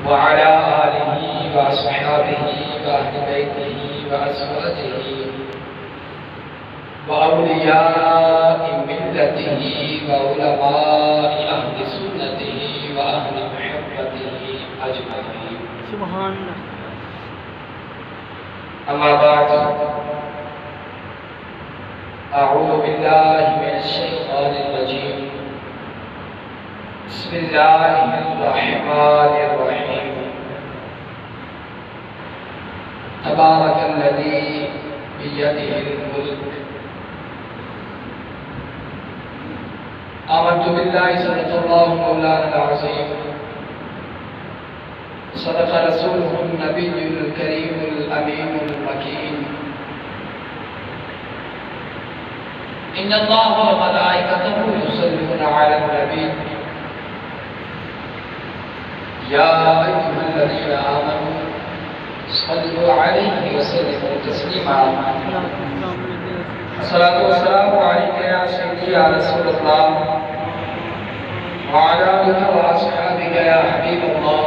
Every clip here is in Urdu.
وعلى آله وأصحابه وأهل بيته وأزواجه وأولياء ملته وعلماء أهل سنته وأهل محبته أجمعين. سبحان الله. أما بعد، أعوذ بالله من الشيطان الرجيم. بسم الله الرحمن الرحيم. تبارك الذي بيده الملك. آمنت بالله صدق الله مولانا العظيم. صدق رسوله النبي الكريم الأمين المكين. إن الله وملائكته يصلون على النبي يا أيها الذين آمنوا صلوا عليه وسلموا تسليما. الصلاة والسلام عليك يا سيدي يا رسول الله وعلى آلك وأصحابك يا حبيب الله.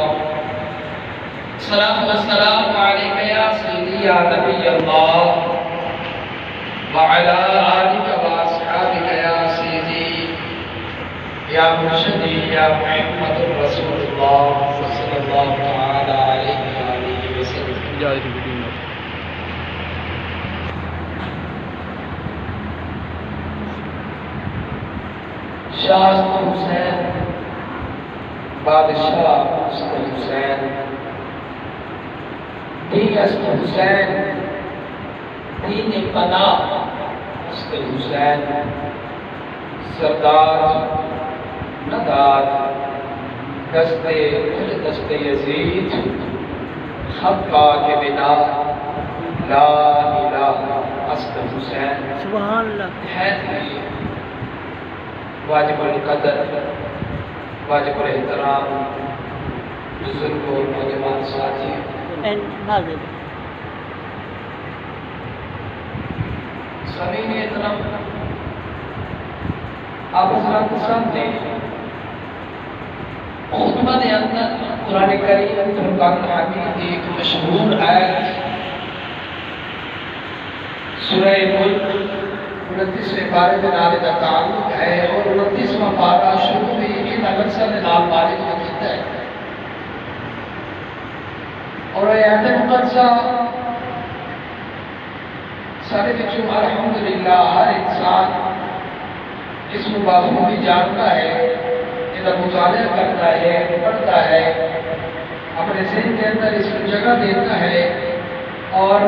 الصلاة والسلام عليك يا سيدي يا نبي الله وعلى آلك وأصحابك يا سيدي يا مرشدي يا محمد رسول الله صلى الله تعالى عليه وآله وسلم. شاہ حسین بادشاہ حسین حسین دین پناہ حسین سردار ندار دست یزید خطا کے بنا لا الہ حسین. سبحان اللہ. ہے واجب القدر واجب الاحترام بزرگ اور نوجوان ساتھی حاضر. سامعین احترام، آپ حضرات کے سامنے خطبہ کے اندر قرآن کریم فرقان حمید کی ایک مشہور آیت سورہ ملک 29ویں پارے کے نالے کا تعلق ہے اور 29واں پارہ شروع میں یہ نقصہ کے نام مالک نے کیتا ہے. اور آیت مقدسہ سارے بچوں الحمدللہ ہر انسان اس مباحثوں جانتا ہے، اس کا مطالعہ کرتا ہے، پڑھتا ہے، اپنے ذہن کے اندر اس کو جگہ دیتا ہے اور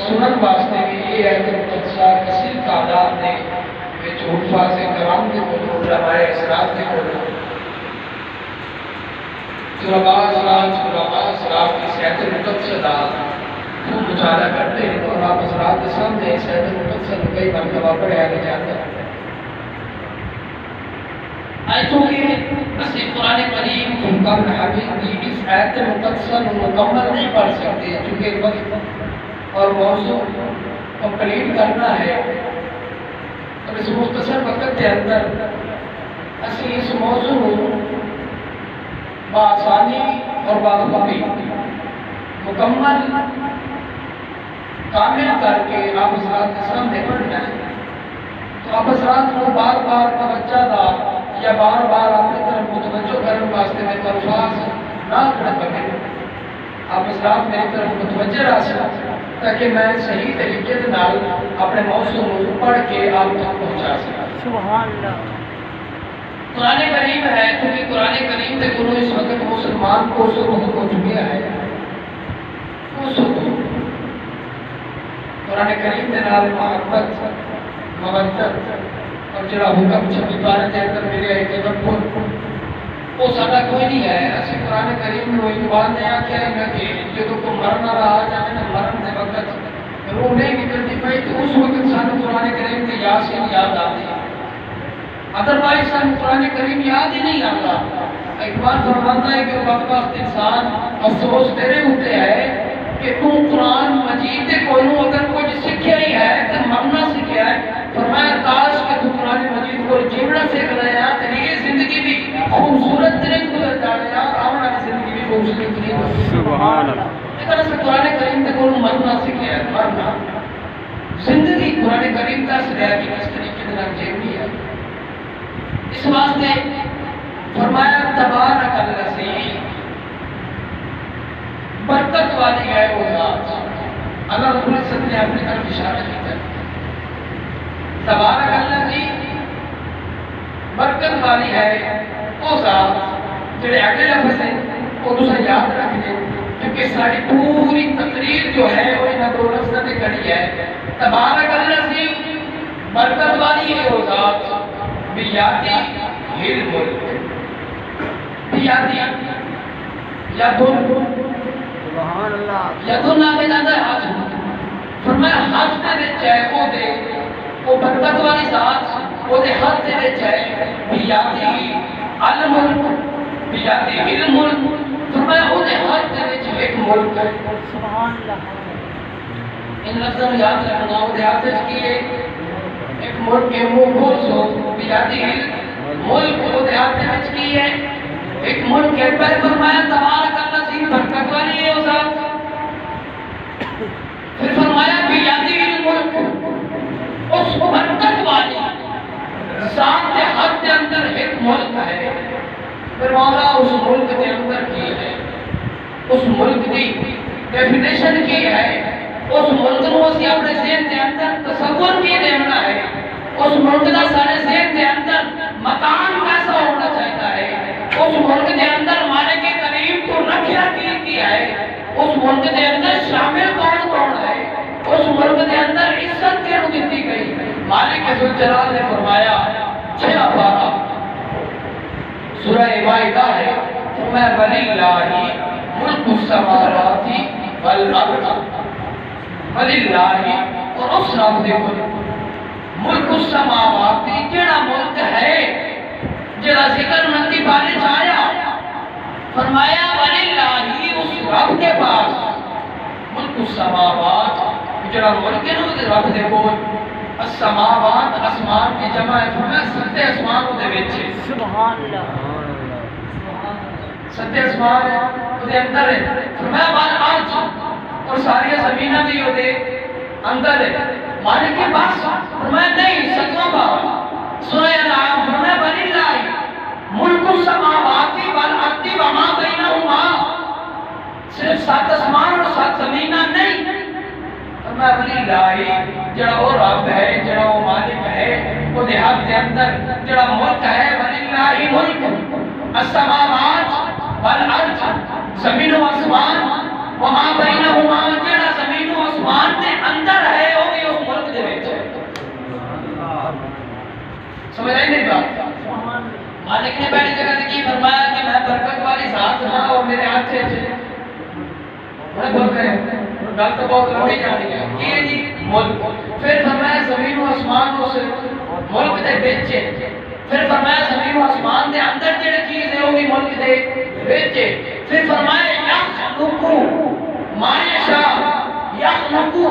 سنن واسطے بھی یہ آیت مقدسہ کثیر تعداد نے حفاظ کرام کے قلوب علماء اسلام کے قلوب علماء اسلام کی آیت مقدسہ کا خوب مطالعہ کرتے ہیں اور آپ حضرات کے سامنے اس آیت مقدسہ کو کئی مرتبہ پڑھایا جاتا ہے. چونکہ اسی قرآن کریم فرقان حمید کی اس آیت مقدسہ مکمل نہیں پڑھ سکتے چونکہ وقت اور موضوع کمپلیٹ کرنا ہے. اور اس مختصر وقت کے اندر اسی اس موضوع بآسانی اور باخبری مکمل کامل کر کے آپ حضرات کے سامنے پڑھنا ہے. تو آپ حضرات کو بار بار توجہ دا یا بار بار آپ کی طرف متوجہ کرنے واسطے میں الفاظ نہ کرنا پڑے. آپ حضرات میری طرف متوجہ رہ سکتے تاکہ میں صحیح طریقے سے نال اپنے موضوع کو پڑھ کے آپ تک پہنچا سکتا. سبحان اللہ. قرآن کریم ہے کیونکہ قرآن کریم سے گرو اس وقت مسلمان کو سبق ہو چکا ہے. وہ سبق قرآن کریم کے نال محبت مودت اور جڑا حکم 26 پارے کے اندر ملے ہے کہ وہ سارا کوئی نہیں ہے. اسی قرآن کریم میں وہی بات نہیں آکھیا ہے کہ جدوں کو مرنا رہا جانے نہ مرن دے وقت روح نہیں نکلتی پئی تو اس وقت سانو قرآن کریم کی یاسین یاد آتی ہے. ادروائز سانو قرآن کریم یاد ہی نہیں آتا. اقبال فرماتا ہے کہ وہ بدبخت انسان افسوس تیرے ہوتے ہے کہ تو قرآن مجید کے کوئی اگر کوئی سیکھیا ہی ہے تو مرنا سیکھیا ہے. فرمایا کاش کہ تو قرآن مجید کو جیونا سیکھ رہے ہیں تیری یہ زندگی بھی خوبصورت ترین گزر جانے ہیں اور آنے والی زندگی بھی خوبصورت ترین لیکن اس قرآن کریم تے کون مرنا سکھیا ہے مرنا زندگی قرآن کریم کا سریا کی کس طریقے سے جیونی ہے اس واسطے فرمایا تبارک الذی برکت والی ہے وہ ذات اللہ رب العزت نے اپنی طرف اشارہ کیا تبارک الذی برکت والی ہے وہ ذات جڑے اگلے لفظ ہیں وہ دوسرا یاد رکھ لیں کیونکہ ساری پوری تقریر جو ہے وہ ان دو لفظوں سے کڑی ہے تبارک الذی برکت والی ہے وہ ذات بیاتی ہل ملک بیاتی یدن سبحان اللہ یدن آگے جاتا ہے ہاتھ فرمایا ہاتھ دے وچ ہے وہ دے وہ برکت والی ذات وہ دے ہاتھ دے وچ ہے بیاتی الملک بیاتی ہل ملک فرمایا وہ دے ہاتھ دے وچ ایک ملک ہے سبحان اللہ ان لفظوں یاد رکھنا وہ دے ہاتھ وچ کی ہے ایک ملک کے منہ بول سو بیاتی ہل ملک وہ دے ہاتھ وچ کی ہے ایک ملک کے پر فرمایا تبارک الذی برکت والی ہے وہ ذات پھر فرمایا بیاتی ہل ملک اس برکت والی ذات کے ہاتھ کے اندر ایک ملک ہے پھر مولا اس ملک کے اندر کی ہے اس ملک کی ڈیفینیشن کی ہے اس ملک کو اسی اپنے ذہن کے اندر تصور کی دینا ہے اس ملک کا سارے ذہن کے اندر مکان کیسا ہونا چاہتا ہے اس ملک کے اندر مالک کریم کو رکھیا کی ہے اس ملک کے اندر شامل کون کون ہے اس ملک کے اندر عزت کیوں دیتی گئی مالک ذوالجلال نے فرمایا 6 پارہ سورہ مائدہ ہے فرمایا وللہ ملک السماوات والارض وللہ اور اس رب دے ملک السماوات کیڑا ملک ہے جڑا ذکر نتی بارے آیا فرمایا وللہ اس رب کے پاس ملک السماوات جڑا ملک ہے نا رب دے کول السماوات اسمان کی جمع ہے فرمایا ستے اسمان دے وچ سبحان اللہ ستے اسمان دے اندر ہے فرمایا والارض اور ساری زمیناں بھی دے اندر ہے مالک کے پاس فرمایا نہیں ستواں بار سورہ انعام فرمایا وللہ ملک السماوات والارض وما بینہما صرف 7 اسمان اور 7 زمیناں نہیں فرمایا وللہ جڑا وہ رب ہے جڑا وہ مالک ہے وہ دیہات کے اندر جڑا ملک ہے وللہ ملک السماوات والارض زمین و آسمان وما بینہما جڑا زمین و آسمان کے اندر ہے وہ بھی اس ملک دے وچ ہے سمجھ آئی میری بات مالک نے پہلی جگہ تے کی فرمایا کہ میں برکت والی ذات ہوں اور میرے ہاتھ سے بڑے بول رہے ہیں گل تو بہت لمبی جانی ہے یہ جی ملک پھر فرمایا زمین و آسمان اس ملک دے وچ پھر فرمایا زمین و آسمان دے اندر جڑی چیز ہے وہ بھی ملک دے وچ پھر فرمایا یخلقو ما یشاء یخلقو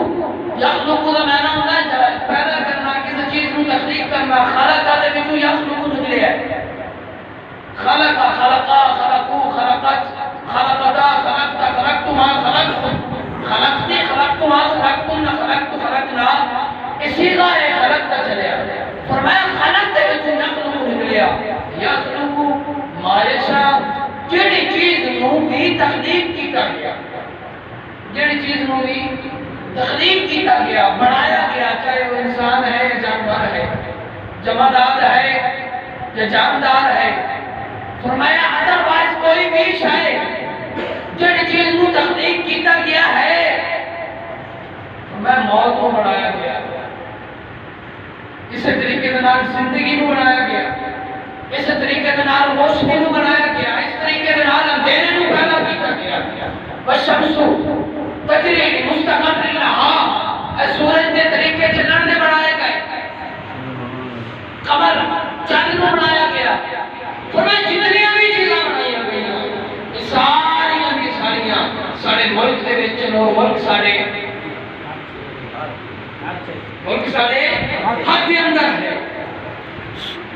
یخلقو دا معنی ہوتا ہے پیدا کرنا کسی چیز کو تخلیق کرنا خلق دے وچوں یخلقو نکلے ہے خلق خلقا خلقو خلقت خلقتا خلقتا خلقتما خلقت خلقتی خلقتما خلقتن خلقت خلقنا اسی کا ہے خلق کا چلیا فرمایا خلق دے وچوں یخلقو نکلیا یخلقو ما یشاء جڑی چیز نو بھی تخلیق کیتا گیا جڑی چیز نو بھی تخلیق کیتا گیا بنایا گیا چاہے وہ انسان ہے یا جانور ہے جمادار ہے یا جاندار ہے فرمایا ادروائز کوئی بھی شے جڑی چیز نو تخلیق کیتا گیا ہے فرمایا موت کو بنایا گیا اسی طریقے سے نال زندگی نو بنایا گیا اس طریقے کے نال روشنی نو بنایا گیا اس طریقے کے نال اندھیرے نو پیدا کیتا گیا والشمس تجری مستقر لها سورج کے طریقے چلن دے بنائے گئے قمر چاند نو بنایا گیا فرمایا جتنی بھی چیزاں بنائی گئی ساریاں کی ساریاں سارے ملک دے وچ نو ملک سارے ہاتھ کے اندر ہے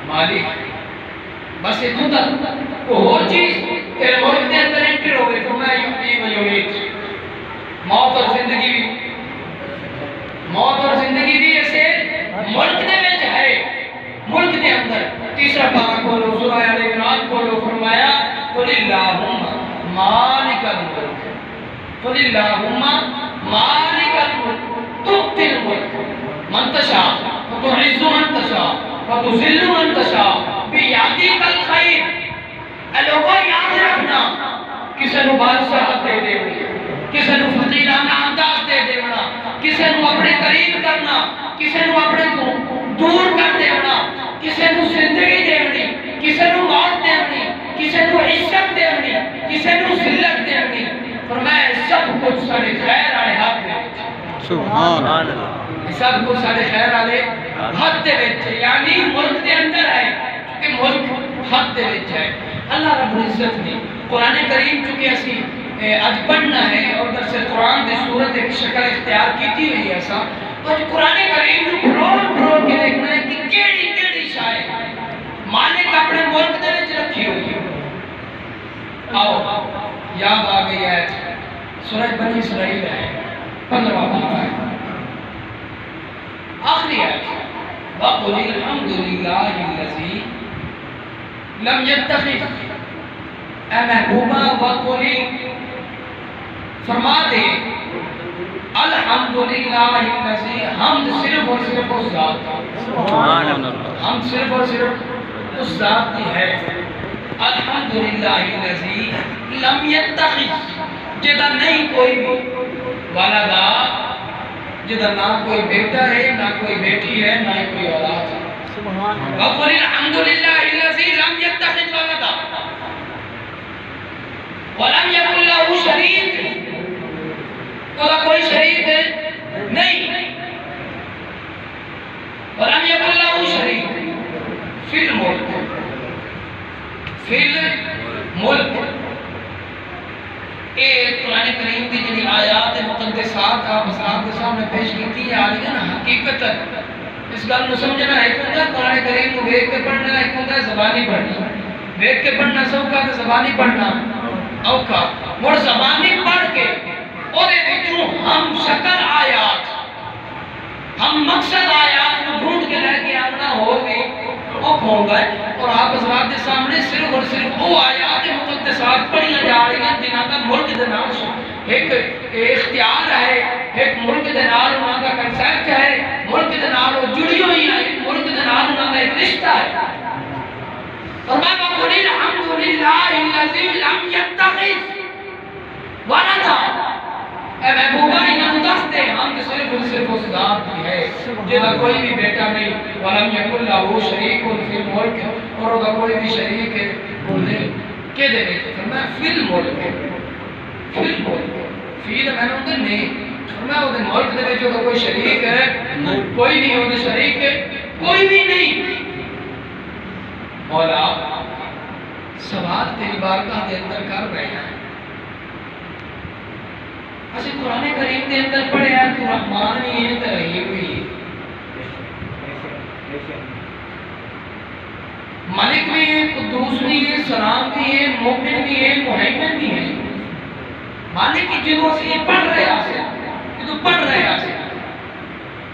مالک بس اتنا کو اور چیز تیرے ملک کے اندر انٹر ہو گئی تو میں یقین قل اللہم مالک الملک قل اللہم مالک الملک تؤتی الملک من تشاء وتعز من تشاء وتذل من تشاء بیدک الخیر. اے لوگوں یاد رکھنا کسے نو بادشاہت دے دیونی, کسے نو فقیرانہ انداز دے دیونا, کسے نو اپنے قریب کرنا, کسے نو اپنے تو دور کر دیونا, کسے نو زندگی دیونی, کسے نو موت دیونی, کسے نو عزت دیونی, کسے نو ذلت دیونی. فرمایا سب کچھ سارے خیر والے ہاتھ دے وچ. سبحان اللہ. سب کچھ سارے خیر والے ہاتھ دے وچ, یعنی ملک دے اندر ہے, کہ ملک ہاتھ دے وچ ہے. اللہ رب العزت نے قرآن کریم چونکہ اسی اج پڑھنا ہے اور درس قرآن دے صورت ایک شکل اختیار کیتی ہوئی ہے ایسا, تو اج قرآن کریم نو پھرول کے دیکھنا ہے کہ کیڑی کیڑی شاہ مالک اپنے ملک دے وچ رکھی ہوئی ہے. آؤ یاد آ گئی ہے سورہ بنی اسرائیل ہے 15واں پارہ ہے, آخری ہے وَقُلِ الْحَمْدُ لِلَّهِ الَّذِي لم يتخذ. اے محبوبہ وقلی فرما دے الحمدللہ الذی, حمد صرف اور صرف اس ذات کا, حمد صرف اور صرف اس ذات کی ہے. الحمدللہ الذی لم یتخذ, جدہ نہیں کوئی والدہ, جدہ نہ کوئی بیٹا ہے نہ کوئی بیٹی ہے نہ کوئی اولاد ہے. وقل الحمدللہ الذی لم یتخذ ولدا ولم یکن لہ شریک, کوئی شریک ہے نہیں, ولم یکن لہ شریک فی الملک, فی الملک. ایک قرآن کریم کی جنہی آیات مقدسات آپ اسلام کے سامنے پیش کیتی ہے آلی نا حقیقت اس گل نو سمجھنا. ایک ہوتا ہے قرآن کریم کو دیکھ کے پڑھنا, ایک ہوتا ہے زبانی پڑھنا. دیکھ کے پڑھنا سوکھا تو زبانی پڑھنا اوکھا. اور زبانی پڑھ کے اور وچوں ہم شکل آیات, ہم مقصد آیات کو ڈھونڈ کے لے کے آنا ہو بھی وہ کھوں گئے. اور آپ حضرات کے سامنے صرف اور صرف وہ آیات مقدسات پڑھیاں جا رہی ہیں جنہاں کا ملک دے نال ایک اختیار ہے, ایک ملک دے نال انہاں کا کنسیپٹ ہے, ملک دے نال وہ جڑی ہوئی ہیں, ملک دے نال انہاں کا ایک رشتہ ہے. فرمایا وَقُلِ الْحَمْدُ لِلَّهِ الَّذِي لَمْ يَتَّخِذْ وَلَدًا. اے محبوبہ انہاں دس دے ہم صرف اور صرف اس ذات کی ہے جہاں کوئی بھی بیٹا نہیں. وَلَمْ يَكُنْ لَهُ شَرِيكٌ فِي الْمُلْكِ, اور وہ کوئی بھی شریک ہے بولے کہ دے وچ. فرمایا فی الملک, فی الملک, فی دا میں نے ہوتا نہیں. فرمایا وہ ملک دے وچ کوئی شریک ہے کوئی نہیں, وہ شریک ہے کوئی بھی نہیں. مولا سوال تیری بارگاہ دے اندر کر رہے ہیں, اسی قرآن کریم دے اندر پڑھے ہیں تو رحمان بھی ہے تو رحیم بھی ہے, ملک بھی ہے, قدوس بھی ہے, سلام بھی ہے, مومن بھی ہے, محیمن بھی ہے. مالک کی جنہوں سے یہ پڑھ رہے ہیں, یہ تو پڑھ رہے ہیں,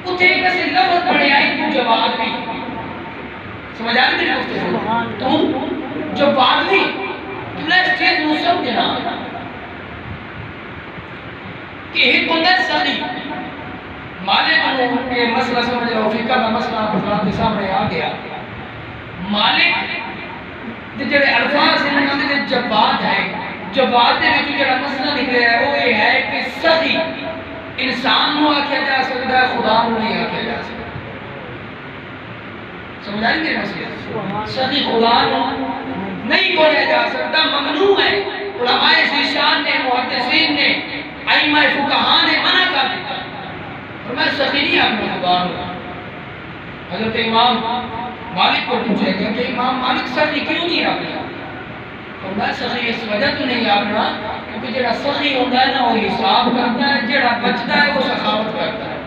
اتھے ایک ایسے لفظ پڑھے آئی تو جواب بھی. سمجھ آ رہی میری گفتگو؟ تو جواب بھی تو نے اس چیز نو سمجھنا کہ ایک ہوتا ہے سخی. مالک نو یہ مسئلہ سمجھ رہا, فقہ کا مسئلہ حضرات کے سامنے آ گیا. مالک جڑے الفاظ ہیں انہوں نے جواد ہے, جواد دے وچ جڑا مسئلہ نکلے ہے وہ یہ ہے کہ سخی انسان نو آکھیا جا سکتا ہے, خدا نو نہیں آکھیا جا سکتا. سمجھا نہیں میرے مسئلہ؟ سخی خدا نو نہیں بولیا جا سکتا, ممنوع ہے. علماء ذیشان نے, محدثین نے, ائمہ فقہاء نے منع کر دیتا. اور میں سخی نہیں آکھنا خدا نو. حضرت امام مالک کو پوچھے گا کہ امام مالک سخی کیوں نہیں آکھنا؟ اور میں سخی اس وجہ تو نہیں آکھنا کیونکہ جڑا سخی ہوتا ہے نا وہ حساب کرتا ہے, جڑا بچتا ہے وہ سخاوت کرتا ہے.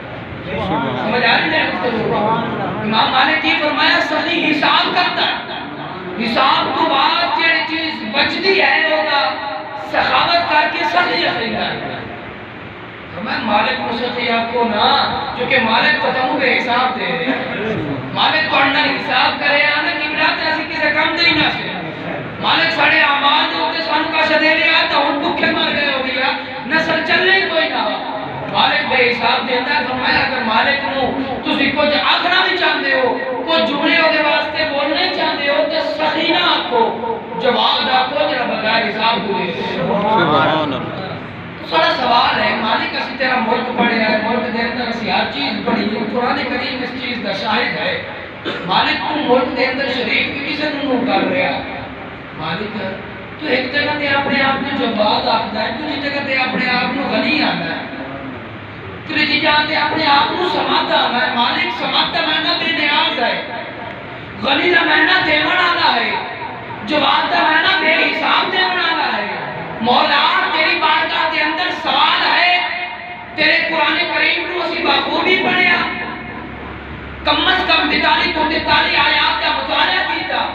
سمجھ آ رہی ہے؟ امام مالک کی فرمایا سخی حساب کرتا ہے, حساب تو بعد جڑی چیز بچتی ہے وہ سخاوت کر کے سخی خریدا ہے. فرمایا مالک کو سخی آپ کو نہ, جو کہ مالک کو تمہیں بے حساب دے رہے ہیں. مالک کو انڈر حساب کرے آنا کہ ملات ایسی کسے کم دے ہی نہ سے. مالک ساڑھے آمال دے ہوتے پیسہ دے لیا تو ہم بھوکے مر گئے ہو گیا نسل چلنے کوئی نہ ہو مالک بے حساب دیتا ہے فرمایا اگر مالک نو تسی کچھ آخنا بھی چاہتے ہو کچھ جملے ہوگے واسطے بولنے چاہتے ہو تو سخینہ آکھو جواب آکھو جنہ بغیر حساب دے سبحان اللہ سارا سوال ہے مالک اسی تیرا ملک پڑے ہے ملک دے اندر اسی ہر چیز پڑی ہے قرآن کریم اس چیز دا شاہد ہے مالک تو ملک دے اندر شریف کی کسے نو کر رہا مالک تو ایک جگہ تے اپنے آپ نے جواب آتا ہے دوسری جگہ تے اپنے آپ نے غنی آتا ہے تیجی جگہ تے اپنے آپ نے سماتا آتا ہے مالک سماتا معنی بے نیاز ہے غنی دا معنی دیون آتا ہے جواب دا معنی بے حساب دیون آتا ہے مولا تیری بارگاہ دے اندر سوال ہے تیرے قرآن کریم کو اسی بخوبی پڑھیا کم از کم 43 آیات کا مطالعہ کیتا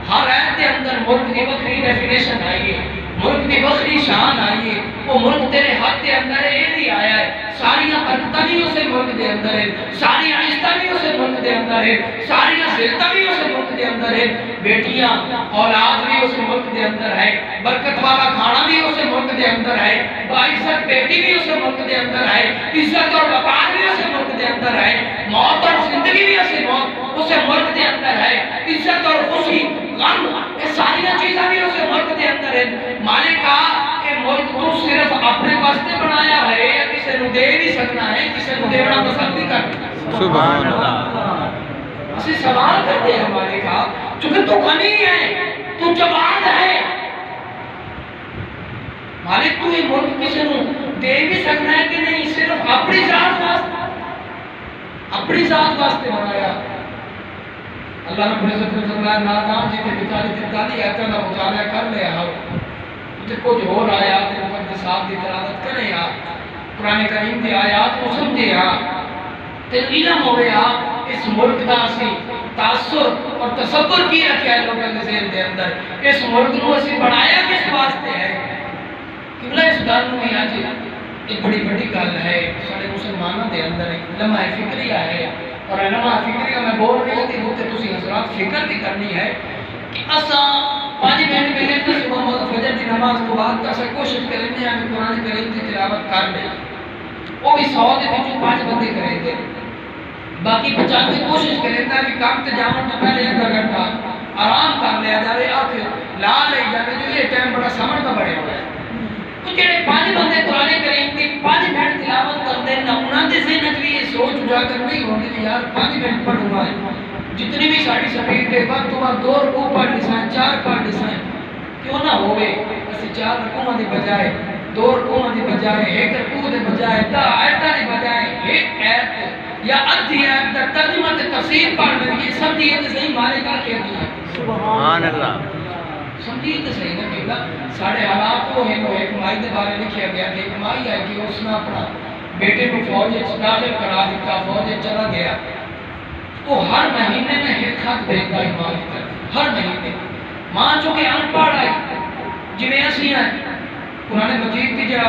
ہر آیت کے اندر ملک کی بخری ڈیفینیشن آئیے ملک کی بخری شان آئیے وہ ملک تیرے ہاتھ کے اندر ہے یہ نہیں آیا ہے ساری برکتاں بھی اسے ملک کے اندر ہے ساری عزتاں بھی اسے ملک کے اندر ہے ساری ذلتاں بھی اسے ملک کے اندر ہے بیٹیاں اولاد بھی اسے ملک کے اندر ہے برکت والا کھانا بھی اسے ملک کے اندر ہے باعزت بیٹی بھی اسے ملک کے اندر ہے عزت اور وقار بھی اسے ملک کے اندر ہے موت اور زندگی بھی اسے ملک کے اندر ہے عزت اور خوشی غم یہ ساری چیزیں بھی اسے ملک کے اندر ہے مالکہ یہ ملک تو صرف اپنے واسطے بنایا ہے یا کسی نو دے بھی سکنا ہے کسی نو دینا پسند بھی کرنا سبحان اللہ اسی سوال کرتے ہیں مالکہ چونکہ تو غنی ہے تو جواد ہے مالک تو یہ ملک کسی نو دے بھی سکنا ہے کہ نہیں صرف اپنی ذات واسطے بنایا اللہ نے پریزت میں فرمایا نادان جی کے بچاری ایتا نہ مطالعہ کر لیا ہو تے کچھ ہو رہا ہے آپ مقدسات کی تلاوت کریں یا قرآن کریم کی آیات کو سمجھے یا تے علم ہوئے یا اس ملک دا اسی تاثر اور تصور کی رکھیا ہے لوگوں کے ذہن دے اندر اس ملک نو اسی بڑھایا کس واسطے ہے قبلہ اس گل نو بھی آج ایک بڑی بڑی گل ہے سارے مسلمانوں دے اندر ایک لمحہ فکریہ ہے اور لمحہ فکریہ میں بول رہی ہوں کہ وہ تسی حضرات فکر بھی کرنی ہے کہ اساں 5 منٹ پہلے تو صبح فجر کی نماز کے بعد اساں کوشش کریں گے ہم قرآن کریم کی تلاوت کر لیں وہ بھی 100 دے وچوں 5 بندے کریں گے باقی 95 کوشش کریں گے کہ کام تے جاون تو پہلے آدھا گھنٹہ آرام کر لیا جائے آنکھ لا لے جائے جو یہ ٹائم بڑا سمجھ کا بڑے ہوا ہے تو جڑے 5 بندے قرآن کریم کی 5 منٹ تلاوت کرتے ہیں نہ انہاں دے ذہن وچ یہ سوچ اجاگر نہیں ہوندی کہ یار 5 منٹ پڑھوں گا جتنی بھی ساری سپیڈ ہے وقت تو بعد 2 رکوع پڑھ لسائیں 4 پڑھ لسائیں کیوں نہ ہوئے اسی 4 رکوعاں دی بجائے 2 رکوعاں دی بجائے 1 رکوع دے بجائے 10 آیتاں دی بجائے 1 آیت یا ادھی آیت دا ترجمہ تے تفسیر پڑھ لیں یہ سمجھیے تے صحیح مالک آ کے دیا سبحان اللہ سمجھیے تے صحیح نہ کہ سارے حالات وہ ہیں ایک مائی دے بارے لکھیا گیا کہ ایک مائی ہے کہ اس نے اپنا بیٹے کو فوج داخل کرا دیتا فوج چلا گیا وہ ہر مہینے میں ایک خط دیتا ہے ماں کی طرف ہر مہینے ماں چونکہ ان پڑھ آئی جنہیں اسی ہیں قرآن مجید کی جو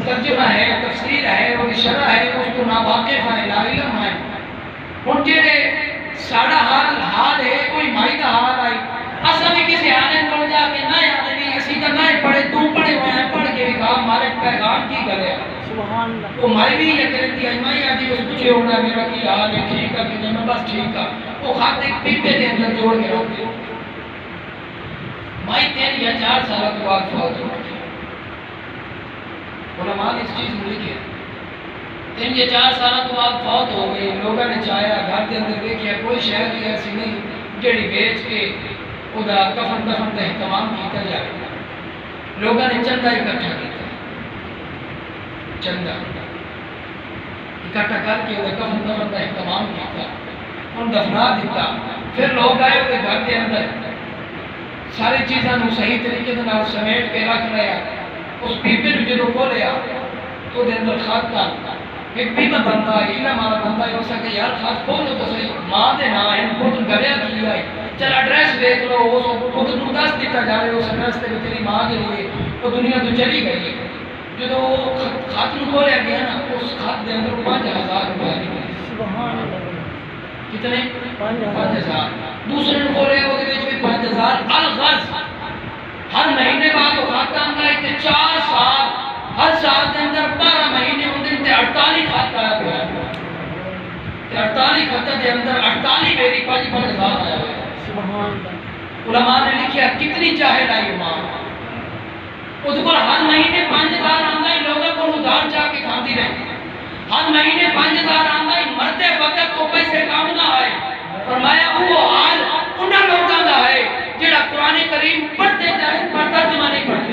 ترجمہ ہے تفسیر ہے وہ شرح ہے اس کو ناواقف ہے لا علم ہے ان کے ساڑا حال ہے کوئی مائی کا حال آئی اصلا بھی کسی عالم کو جا کے نہ یاد نہیں اسی کا نہ پڑھے تو پڑھے ہوئے ہیں پڑھ کے بھی کہا مالک پیغام کی کرے وہ مائی بھی یہ کریں تھی مائی آجی اس پوچھے ہونا میرا کی حال ہے ٹھیک ہے کہ نہیں میں بس ٹھیک ہے وہ خط ایک پیپے دے اندر جوڑ کے رکھ دے مائی 3 یا 4 سال کے بعد فوت ہو گئی علماء نے اس چیز میں لکھے 3 یا 4 سال کے بعد فوت ہو گئی لوگوں نے چاہیا گھر کے اندر دیکھیا کوئی شہر کی ایسی نہیں جڑی بیچ کے خدا کفن دفن کا اہتمام کیتا جائے لوگوں نے چندہ اکٹھا کیتا چندہ اکٹھا کر کے کفن دفن کا اہتمام کیتا ان دفنا دیتا پھر لوگ آئے ہوئے گھر کے اندر ساری چیزاں نو صحیح طریقے سے نال سمیٹ کے رکھ لیا اس پیپے نو جدو کھولیا تو دے اندر خط تھا ایک پیپا بندہ علم والا بندہ ہو سکے یار خط کھولو تو صحیح ماں دے نا ہے خود گلیا کیا ہے چل ایڈریس دیکھ لو اس خود نو دس دیتا جا رہے اس ایڈریس تے تیری ماں کے لیے وہ دنیا تو چلی گئی ہے جدو خط نو کھولیا گیا نا اس خط دے اندر 5000 روپے نکلے سبحان اللہ کتنے 5000 دوسرے نو کھولے وہ دے وچ بھی 5000 الغرض ہر مہینے بعد وہ خط دے اندر 48 میری 5,000 آیا ہے۔ سبحان اللہ علماء نے لکھیا کتنی چاہے لائی ماں اس کو ہر مہینے 5,000 آندا ہی لوگوں کو ادھار چاہ کے کھاندی رہی، ہر مہینے 5,000 آندا ہی مرتے وقت کو پیسے کام نہ آئے۔ فرمایا وہ حال انہاں لوگوں دا ہے جڑا قرآن کریم پڑھتے جائے پر ترجمہ نہیں پڑھتے،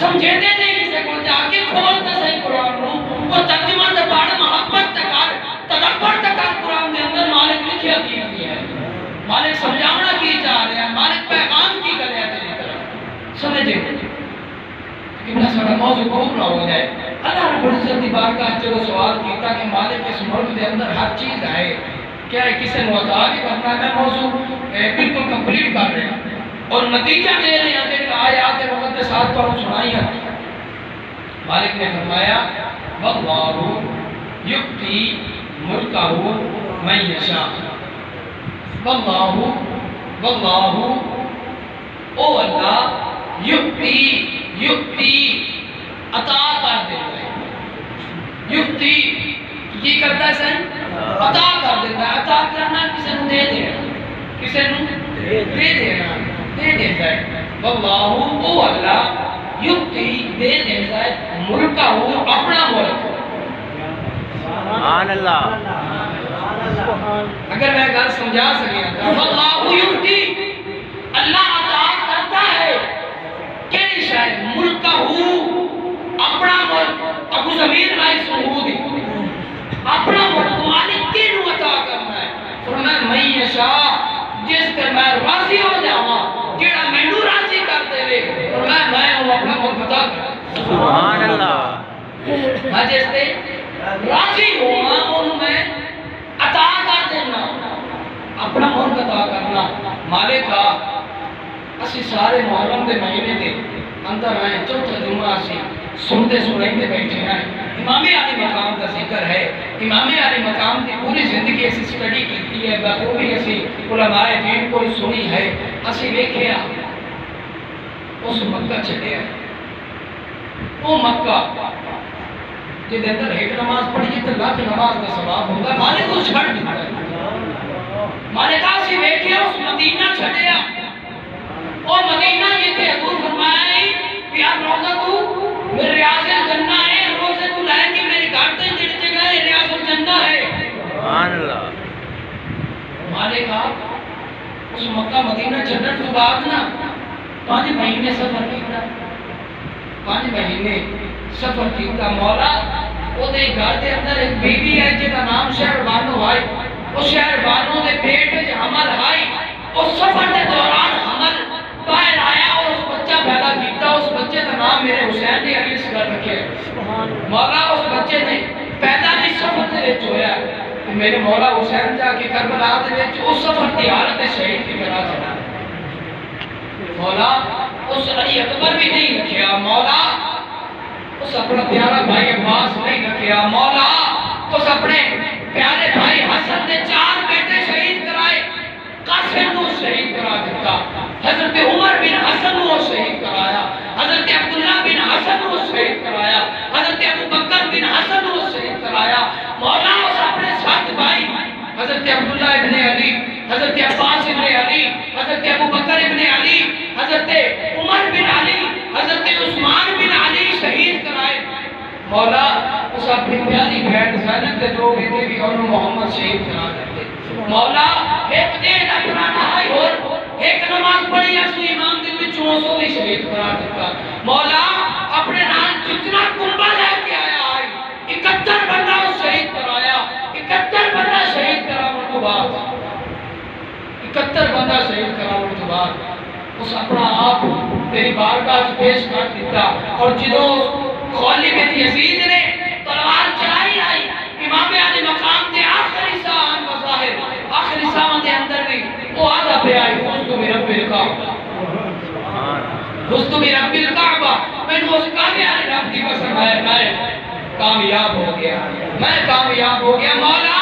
سمجھے دے نہیں کسے کو جا کے کھولتے صحیح قرآن نو وہ ترجمہ تے پڑھ محبت تکار تدبر تکار قرآن دے اندر مالک لکھیا کی ہے، مالک سمجھاونا کی چاہ رہے ہیں، مالک پیغام کی کرے ہیں تیری طرف سمجھے کہ نہ سڑا موضوع قبول نہ ہو جائے۔ اللہ رب العزت دی بارگاہ چلو سوال کیتا کہ مالک اس ملک دے اندر ہر چیز ہے، کیا ہے کسی نے عطا بھی کرنا ہے؟ میں موضوع بالکل کمپلیٹ کر رہے ہیں اور نتیجہ دے رہے ہیں کہ آیات مقدسات پر سنائی ہیں۔ مالک نے فرمایا واللہ یؤتی ملکہ من یشاء، واللہ او اللہ یؤتی عطا کر دیتا ہے، یؤتی کی کرتا ہے سن عطا کر دیتا ہے، عطا کرنا کسی نے دے دینا، کسی نے دے دیتا ہے۔ واللہ او اللہ یؤتی دے دیتا ہے ملکہ اپنا ملک۔ سبحان اللہ اگر میں گل سمجھا سکیا واللہ یؤتی اللہ عطا کرتا ہے کیڑی شاید ملکہ اپنا ملک، ابو زمین لائی سمودی اپنا ملک مالک کینو عطا کرنا ہے؟ فرمایا میں یشاء جس پر میں راضی ہو جاواں جیڑا مینوں راضی کر دے وے فرمایا میں اپنا ملک عطا کرنا۔ سبحان اللہ میں جس تے راضی ہوا انہوں میں عطا کر دینا، اپنا ملک عطا کرنا۔ مالک اسی سارے محرم دے مہینے دے اندر آئے چوتھا جمعہ اسی سنتے سنائیں بیٹھے ہیں، امام علی مقام کا ذکر ہے، امام علی مقام کی پوری زندگی اسی سٹڈی کی ہے، بخوبی اسی علماء دین کو سنی ہے، اسی دیکھیا اس مکہ چلے آئے، وہ مکہ جے دے اندر ایک نماز پڑھیے تو لاکھ نماز کا ثواب ہوگا، مالک اس چھڑ دیتا ہے، مالک اسی دیکھیا اس مدینہ چھڑیا، اور مدینہ یہ تھے حضور فرمایا ہے کہ آپ روزہ تو میرے ریاض الجنہ ہے، روزہ تو لائے کہ میری گھرتے جڑ جگہ ہے ریاض الجنہ ہے۔ سبحان اللہ مالک آپ اس مکہ مدینہ چھڑن تو بعد نا 5 مہینے سفر کیتا، 5 مہینے سفر کیتا۔ مولا وہ دے گھر دے اندر ایک بیوی ہے جنہا نام شہر بانو آئی، اس شہر بانو دے پیٹ میں حمل آئی، اس سفر دے دوران حمل باہر آیا اور اس بچہ پیدا کیتا، اس بچے کا نام میرے حسین نے علی اصغر رکھے۔ مولا اس بچے نے پیدا بھی سفر دے وچ ہویا، میرے مولا حسین جا کے کربلا دے وچ اس سفر دی حالت شہید کی طرح چلا۔ مولا اس علی اکبر بھی نہیں رکھیا، مولا اس اپنا پیارا بھائی عباس نہیں رکھیا، مولا اس اپنے پیارے بھائی حسن نے 4 بیٹے شہید کرائے، قاسم کو شہید کرا دیتا، حضرت عمر بن حسن کو شہید کرایا، حضرت عبداللہ بن حسن کو شہید کرایا، حضرت ابو بکر بن حسن کو شہید کرایا۔ مولا اس اپنے 7 بھائی حضرت عبداللہ ابن علی، حضرت عباس ابن علی، حضرت ابو بکر ابن علی، حضرت عمر بن علی، حضرت عثمان بن علی شہید کرائے۔ مولا اس اپنی پیاری بہن زینب کے 2 بیٹے بھی اور محمد شہید کرا دیتے۔ مولا ایک دن اپنا نہائی اور ایک نماز پڑھی اسو امام دن میں 400 بھی شہید کرا دیتا۔ مولا اپنے نام جتنا کنبہ لے کے آیا آئی 71 بندہ شہید کرایا، 71 بندہ شہید کرانے کے بعد 71 بندہ شہید کرانے کے بعد اس اپنا آپ تیری بارگاہ پیش کر دیتا، اور جدوں خالد بن یزید نے تلوار چلائی آئی امام علی مقام دے آخری سان بظاہر آخری سان دے اندر بھی وہ آدھا پہ آئی حسن برب الکعبہ، حسن برب الکعبہ، میں نے اس کامیاب رب کی قسم ہے میں کامیاب ہو گیا، میں کامیاب ہو گیا۔ مولا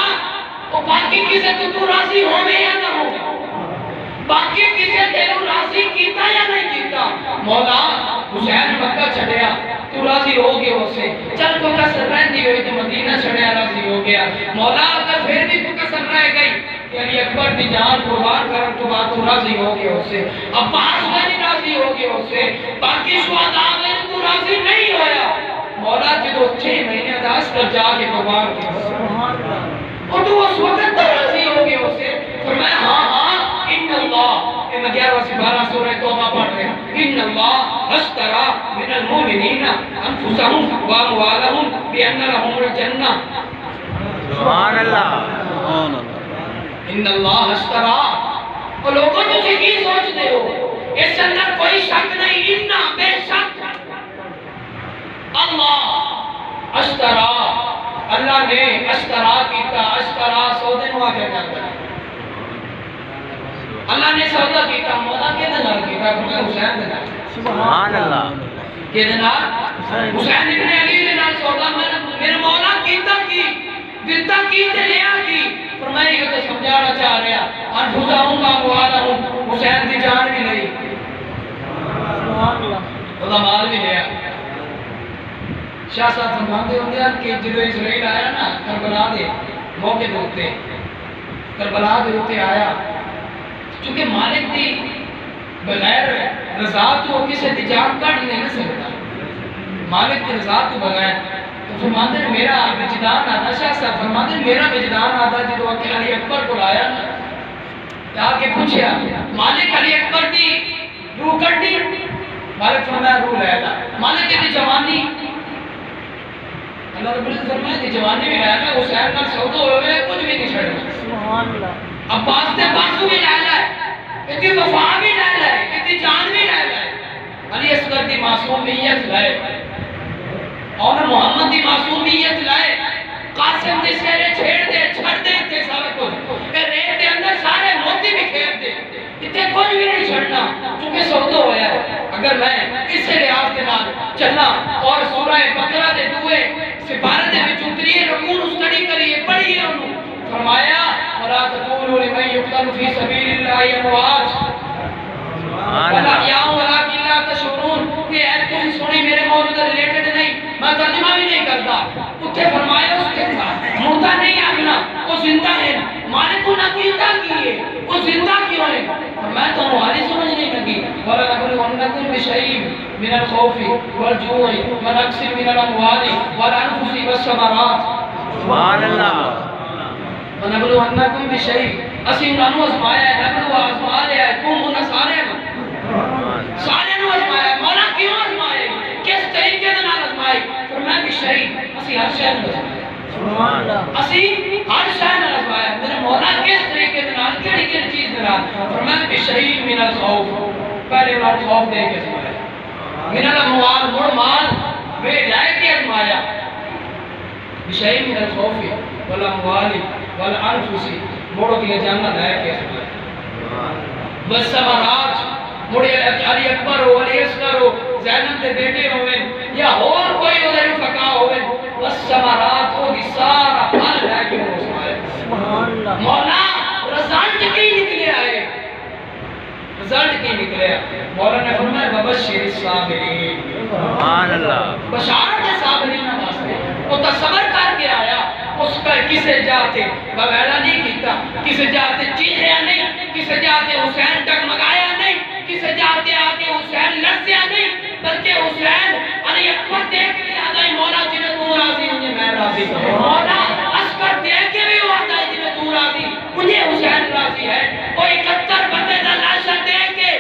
وہ باقی کسے تو راضی ہوئے یا نہ ہو، باقی کسے تیرو راضی کیتا یا نہیں کیتا؟ مولا حسین مکہ چھڑیا تو راضی ہو گیا، اسے چل کو کسر رہن دی ہوئی تو مدینہ چھڑیا راضی ہو گیا۔ مولا اگر پھر بھی کسر رہ گئی کہ علی اکبر دی جان قربان کرن تو بات تو راضی ہو گئے اس سے، عباس میں راضی ہو گئے اس سے، باقی شہداء میں تو راضی نہیں ہویا۔ مولا جدو 6 مہینے داس کر جا کے قربان کیا اور تو اس وقت راضی ہو گئے اس سے، فرمایا ہاں ان اللہ، میں 11 سے 12 سورہ توبہ پڑھ رہے ہیں، ان اللہ اشترا من المؤمنین انفسهم واموالهم بان لهم الجنہ۔ سبحان اللہ، ان اللہ اشترا، اور لوگوں تسی کی سوچتے ہو اس اندر کوئی شک نہیں، انہا بے شک اللہ اشترا، اللہ نے اشترا کیتا، اشترا سودے نوا کے کرتا ہے، اللہ نے سودا کیتا، مولا کے دنال کیتا، فرمایا حسین دنال، سبحان اللہ، کے دنال حسین ابن علی دنال سودا میرے مولا کیتا کی دیتا کی تے لیا کی، فرمایا یہ تو سمجھانا چاہ رہا انفسہم واموالہم، حسین دی جان بھی نہیں، خدا مال بھی لیا۔ شاہ صاحب فرماتے ہوتے ہیں کہ جدو اسرائیل آیا نا کربلا دے موقع دوتے، کربلا دے ہوتے آیا، چونکہ مالک دی بغیر رضا تو کسی دی جان کٹ نہیں نہ سکتا، مالک دی رضا تو بغیر، تو فرماتے ہیں میرا وجدان آتا، شاہ صاحب فرماتے ہیں میرا وجدان آتا جدو علی اکبر کو آیا نا، آ کے پوچھیا مالک علی اکبر دی روح کٹ دی، مالک فرمایا روح لے لا، مالک دی جوانی، اللہ رب العزت فرمایا دی جوانی بھی لے لا، حسین کا سودا ہوئے کچھ بھی نہیں چھڑنا، سبحان اللہ، عباس دے بازو بھی لے لائے، اتنی وفا بھی لے لائے، اتنی جان بھی لے لائے، علی اصغر دی معصومیت لائے، اور محمد دی معصومیت لائے، قاسم دی سیرے چھیڑ دے، چھڑ دے اتنے سارا کچھ، کہ ریت دے اندر سارے موتی بھی کھیر دے، اتنے کچھ بھی نہیں چھڑنا، چونکہ سودا ہویا ہے۔ اگر میں اس سے لحاظ کے نال چلنا اور سورہ بقرہ دے دوئے سپارہ دے بچ اتریے رکون اسٹڈی کریے پڑھیے انہوں، فرمایا وَلَا تَقُولُوا لِمَن يُقْتَلُ فِي سَبِيلِ اللَّهِ أَمْوَاتٌ وَلَحْيَاءٌ وَلَٰكِن لَّا تَشْعُرُونَ، یہ ایت کسی سنی میرے موجودہ ریلیٹڈ نہیں، میں ترجمہ بھی نہیں کرتا، اتھے فرمایا اس کے ساتھ مردہ نہیں آگنا، وہ زندہ ہے، مالک کو نہ کیتا کیے، وہ زندہ کیوں ہے، میں تو حالی سمجھ نہیں لگی، وَلَنَبْلُوَنَّكُمْ بِشَيْءٍ مِّنَ الْخَوْفِ وَالْجُوعِ وَنَقْصٍ مِّنَ الْأَمْوَالِ وَالْأَنفُسِ وَالثَّمَرَاتِ، سبحان اللہ، وَنَبْلُوَنَّكُمْ بِشَيْءٍ، اسی انہوں آزمایا ہے، نبلو آزما لیا ہے، تم انہوں سارے سارے نو آزمایا ہے، مولا کیوں آزمائے، کس طریقے دے نال آزمائے، فرمایا بِشَيْءٍ، اسی ہر شہر نو آزمایا، سبحان اللہ، اسی ہر شہر نو آزمایا، میرے مولا کس طریقے دے نال کیڑی کیڑی چیز دے نال، فرمایا بِشَيْءٍ مِّنَ الْخَوْفِ، پہلے انہوں خوف دے کے آزمایا، مِّنَ الْأَمْوَالِ مڑ مال بے لائے کے آزمایا، بِشَيْءٍ مِّنَ الْخَوْفِ وَالْأَمْوَالِ وَالْأَنفُسِ موڑوں کے لیے جاننا لائے کے والثمرات، موڑے علی اکبر ہو، علی اصغر ہو، زینب دے بیٹے ہوئے یا اور کوئی ادھر فقہ ہوئے، والثمرات وہ سارا پھل لائے کے سبحان اللہ، مولا رزلٹ کی نکلے آئے، رزلٹ کی نکلے آئے، مولا نے فرمایا وبشر الصابرین، سبحان اللہ، بشارت صابرین واسطے، وہ تصور کر کے آیا، اس پر کسے جاتے بغیرہ نہیں کیتا، کسے جاتے چیخیا نہیں، کسے جاتے حسین ٹکمگایا نہیں، کسے جاتے آتے حسین لرزیا نہیں، بلکہ حسین علی اکبر دیکھ لیا گئی مولا جنہیں تو راضی انہیں میں راضی، مولا عسکر دیکھ کے بھی ہوتا ہے جنہیں تو راضی انہیں حسین راضی ہے، وہ 71 بندے دا لاشا دیکھ کے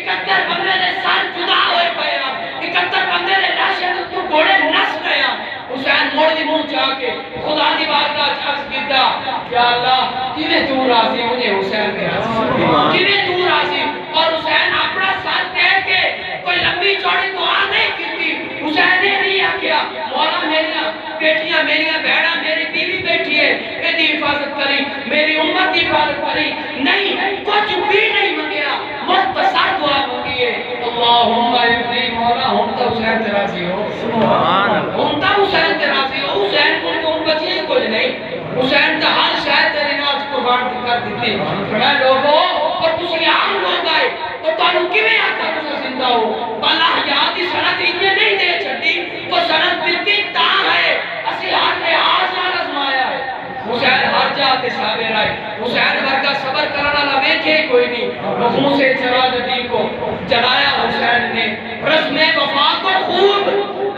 71 بندے نے سر جدا ہوئے پیا، 71 بندے نے لاشا تو گھوڑے نس گیا، حسین موڑ دی منہ چاہ کے خدا دی بارگاہ عرض کیتا یا اللہ جنہیں تو راضی مجھے حسین پہ راضی، جنہیں تو راضی، اور حسین اپنا ساتھ دے کے کوئی لمبی چوڑی دعا نہیں کیتی، حسین نے نہیں آکیا مولا میری بیٹیاں میری بہناں میری بیوی بیٹھی ہے اے دی حفاظت کری، میری امت دی حفاظت کری، نہیں کچھ بھی نہیں منگیا، مختصر دعا منگی ہے اللہم ابری مولا ہم تو حسین تے راضی ہو، سبحان اللہ، ہم تو حسین تے راضی ہو، حسین کو تم بچی کچھ نہیں، حسین تا ہر شاید تیری ناز قربان کر دیتی، میں لوگوں اور تسی عام لوگ آئے اور تانوں کیویں آتا تسا زندہ ہو، اللہ یاد ہی سند انہیں نہیں دے چھڑی، وہ سند دلتی تا ہے، اسی ہر لحاظ نال آزمایا ہے، حسین ہر جا تے صابر آئے حسین ورگا صبر کرنا لا ویکھے کوئی نہیں وہوں سے چراغ دی کو جلایا حسین نے رسم وفا کو خوب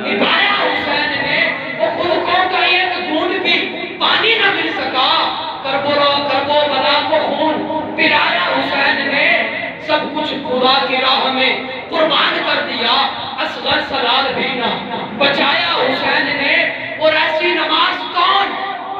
نبھایا حسین نے وہ خلقوں کا ایک گھونٹ بھی پانی نہ مل سکا کربو بلا کو خون پلایا حسین نے سب کچھ خدا کی راہ میں قربان کر دیا اصغر سلال بھی نہ بچایا حسین نے اور ایسی نماز کون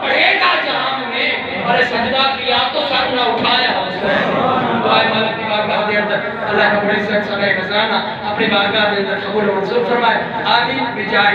پڑھے گا جہان میں اور سجدہ کیا تو سر نہ اٹھایا حسین دعائے مالک کی بارگاہ دے اندر اللہ کا بڑی سکس علیہ خزانہ اپنی بارگاہ دے اندر قبول و منظور فرمائے آمین بجائے